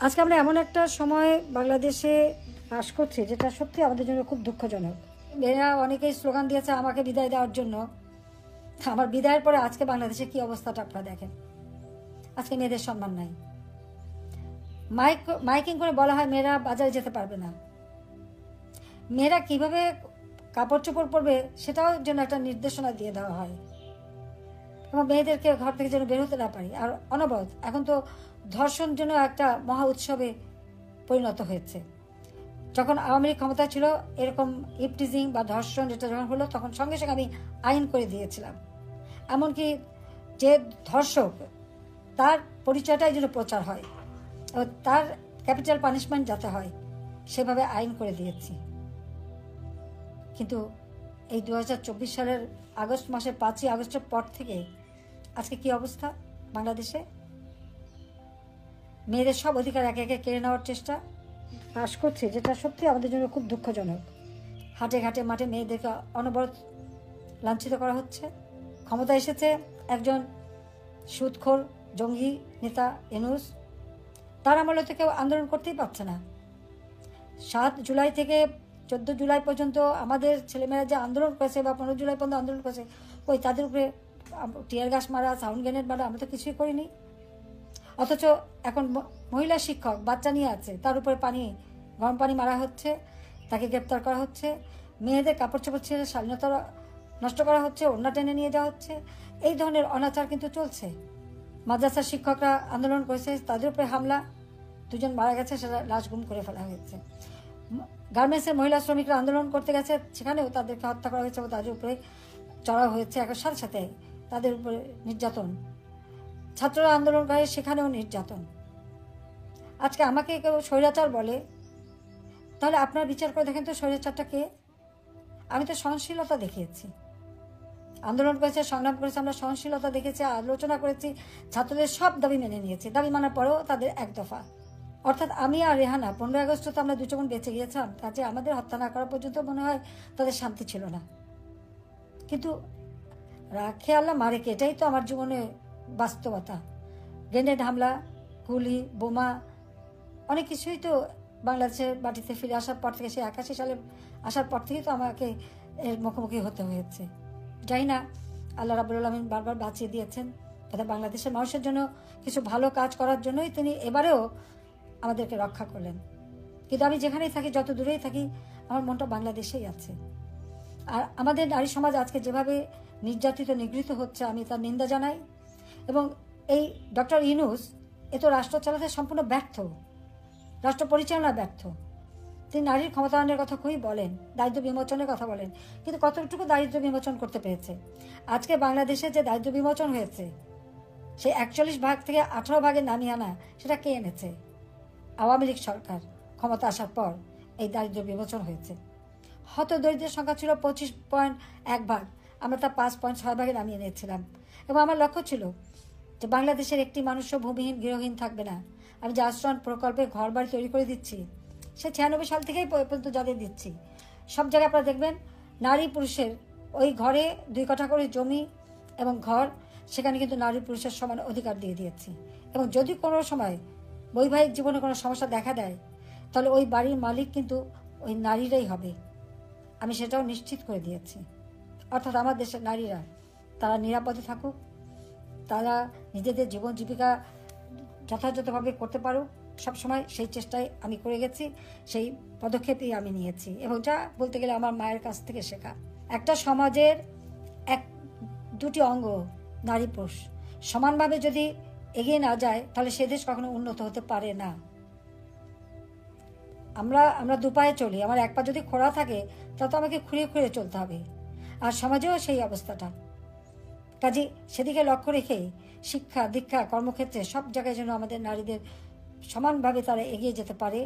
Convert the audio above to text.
আজকে আমরা এমন একটা সময় বাংলাদেশে বাস করছি যেটা সত্যি আমাদের জন্য খুব দুঃখজনক। মেয়েরা অনেকেই স্লোগান দিয়েছে আমাকে বিদায় দেওয়ার জন্য। আমার বিদায়ের পরে আজকে বাংলাদেশে কি অবস্থাটা আপনারা দেখেন। আজকে মেয়েদের সম্মান নাই। মাইকিং করে বলা হয় মেয়েরা বাজারে যেতে পারবে না। মেয়েরা কিভাবে কাপড় চোপড় পরবে সেটাও যেন একটা নির্দেশনা দিয়ে দেওয়া হয়, এবং মেয়েদেরকে ঘর থেকে যেন বের হতে না পারি। আর অনবরত এখন তো ধর্ষণ যেন একটা মহা উৎসবে পরিণত হয়েছে। যখন আওয়ামী লীগ ক্ষমতা ছিল এরকম ইপটিজিং বা ধর্ষণ যেটা যখন হলো তখন সঙ্গে সঙ্গে আমি আইন করে দিয়েছিলাম। এমনকি যে ধর্ষক তার পরিচয়টাই যেন প্রচার হয়, তার ক্যাপিটাল পানিশমেন্ট যাতে হয় সেভাবে আইন করে দিয়েছি। কিন্তু এই 2024 সালের আগস্ট মাসের 5ই আগস্টের পর থেকে আজকে কি অবস্থা বাংলাদেশে? মেয়েদের সব অধিকার একে একে কেড়ে নেওয়ার চেষ্টা বাস করছে, যেটা সত্যি আমাদের জন্য খুব দুঃখজনক। হাটে ঘাটে মাঠে মেয়েদেরকে অনবরত লাঞ্ছিত করা হচ্ছে। ক্ষমতা এসেছে একজন সুদখোর জঙ্গি নেতা ইউনূস, তার আমলে তো কেউ আন্দোলন করতেই পারছে না। 7 জুলাই থেকে 14 জুলাই পর্যন্ত আমাদের ছেলেমেয়েরা যে আন্দোলন করেছে বা 15 জুলাই পর্যন্ত আন্দোলন করেছে, ওই তাদের উপরে টিয়ার গ্যাস মারা, সাউন্ড গ্রেনেড মারা আমরা তো কিছুই করিনি। অথচ এখন মহিলা শিক্ষক বাচ্চা নিয়ে আছে, তার উপরে গরম পানি মারা হচ্ছে, তাকে গ্রেপ্তার করা হচ্ছে। মেয়েদের কাপড় চোপড় ছেড়ে স্বাধীনতা নষ্ট করা হচ্ছে, ওড়না টেনে নিয়ে যাওয়া হচ্ছে। এই ধরনের অনাচার কিন্তু চলছে। মাদ্রাসার শিক্ষকরা আন্দোলন করেছে, তাদের উপরে হামলা, 2 জন মারা গেছে, সেটা লাশ গুম করে ফেলা হয়েছে। গার্মেন্টসের মহিলা শ্রমিকরা আন্দোলন করতে গেছে, সেখানেও তাদেরকে হত্যা করা হয়েছে, তাদের উপরে চড়া হয়েছে। একর সাথে সাথে তাদের উপরে নির্যাতন। ছাত্ররা আন্দোলন করে, সেখানেও নির্যাতন। আজকে আমাকে কেউ স্বৈরাচার বলে, তাহলে আপনার বিচার করে দেখেন তো স্বৈরাচারটা কে? আমি তো সহনশীলতা দেখিয়েছি, আন্দোলন করেছে, সংগ্রাম করেছে, আমরা সহনশীলতা দেখেছি, আলোচনা করেছি, ছাত্রদের সব দাবি মেনে নিয়েছি। দাবি মানার পরেও তাদের এক দফা। অর্থাৎ আমি আর রেহানা 15 আগস্ট তো আমরা 2 বোন বেঁচে গিয়েছিলাম, কাজে আমাদের হত্যা না করা পর্যন্ত মনে হয় তাদের শান্তি ছিল না। কিন্তু রাখে আল্লাহ মারে কে, এটাই তো আমার জীবনে বাস্তবতা। গ্রেনেড হামলা, গুলি, বোমা, অনেক কিছুই তো বাংলাদেশের মাটিতে ফিরে আসার পর থেকে, সেই 81 সালে আসার পর থেকেই তো আমাকে এর মুখোমুখি হতে হয়েছে। যাই না, আল্লাহ রাব্বুল আলামিন বারবার বাঁচিয়ে দিয়েছেন। তথা বাংলাদেশের মানুষের জন্য কিছু ভালো কাজ করার জন্যই তিনি এবারেও আমাদেরকে রক্ষা করলেন। কিন্তু আমি যেখানেই থাকি, যত দূরেই থাকি, আমার মনটা বাংলাদেশেই আছে। আর আমাদের নারী সমাজ আজকে যেভাবে নির্যাতিত নিগৃহীত হচ্ছে, আমি তার নিন্দা জানাই। এবং এই ডক্টর ইউনূস এ তো রাষ্ট্র চালাতে সম্পূর্ণ ব্যর্থ, রাষ্ট্র পরিচালনা ব্যর্থ। তিনি নারীর ক্ষমতায়নের কথা খুবই বলেন, দারিদ্র বিমোচনের কথা বলেন, কিন্তু কতটুকু দারিদ্র বিমোচন করতে পেরেছে? আজকে বাংলাদেশে যে দারিদ্র বিমোচন হয়েছে, সেই 41 ভাগ থেকে 18 ভাগে নামিয়ে আনা, সেটা কে এনেছে? আওয়ামী লীগ সরকার ক্ষমতা আসার পর এই দারিদ্র বিমোচন হয়েছে। হত দরিদ্রের সংখ্যা ছিল 25.1 ভাগ, আমরা তা 5.6 ভাগে নামিয়ে নিয়েছিলাম। এবং আমার লক্ষ্য ছিল যে বাংলাদেশের একটি মানুষও ভূমিহীন গৃহহীন থাকবে না। আমি যে আশ্রয়ণ প্রকল্পে ঘর বাড়ি তৈরি করে দিচ্ছি, সে 96 সাল থেকেই পর্যন্ত যাদের দিচ্ছি, সব জায়গায় আপনারা দেখবেন নারী পুরুষের ওই ঘরে 2 কাঠা করে জমি এবং ঘর, সেখানে কিন্তু নারী পুরুষের সমান অধিকার দিয়ে দিয়েছি। এবং যদি কোনো সময় বৈবাহিক জীবনে কোনো সমস্যা দেখা দেয়, তাহলে ওই বাড়ির মালিক কিন্তু ওই নারীরাই হবে, আমি সেটাও নিশ্চিত করে দিয়েছি। অর্থাৎ আমার দেশের নারীরা তারা নিরাপদে থাকুক, তারা নিজেদের জীবন জীবিকা যথাযথভাবে করতে পারুক, সবসময় সেই চেষ্টাই আমি করে গেছি, সেই পদক্ষেপই আমি নিয়েছি। এবং যা বলতে গেলে আমার মায়ের কাছ থেকে শেখা। একটা সমাজের 2টি অঙ্গ নারী পুরুষ সমানভাবে যদি এগিয়ে না যায়, তাহলে সে দেশ কখনো উন্নত হতে পারে না। আমরা 2 পায়ে চলি, আমার 1 পা যদি খোঁড়া থাকে তা তো আমাকে খুঁড়িয়ে খুঁড়িয়ে চলতে হবে। আর সমাজেও সেই অবস্থাটা। কাজে সেদিকে লক্ষ্য রেখে শিক্ষা দীক্ষা কর্মক্ষেত্রে সব জায়গায় যেন আমাদের নারীদের সমানভাবে তারা এগিয়ে যেতে পারে,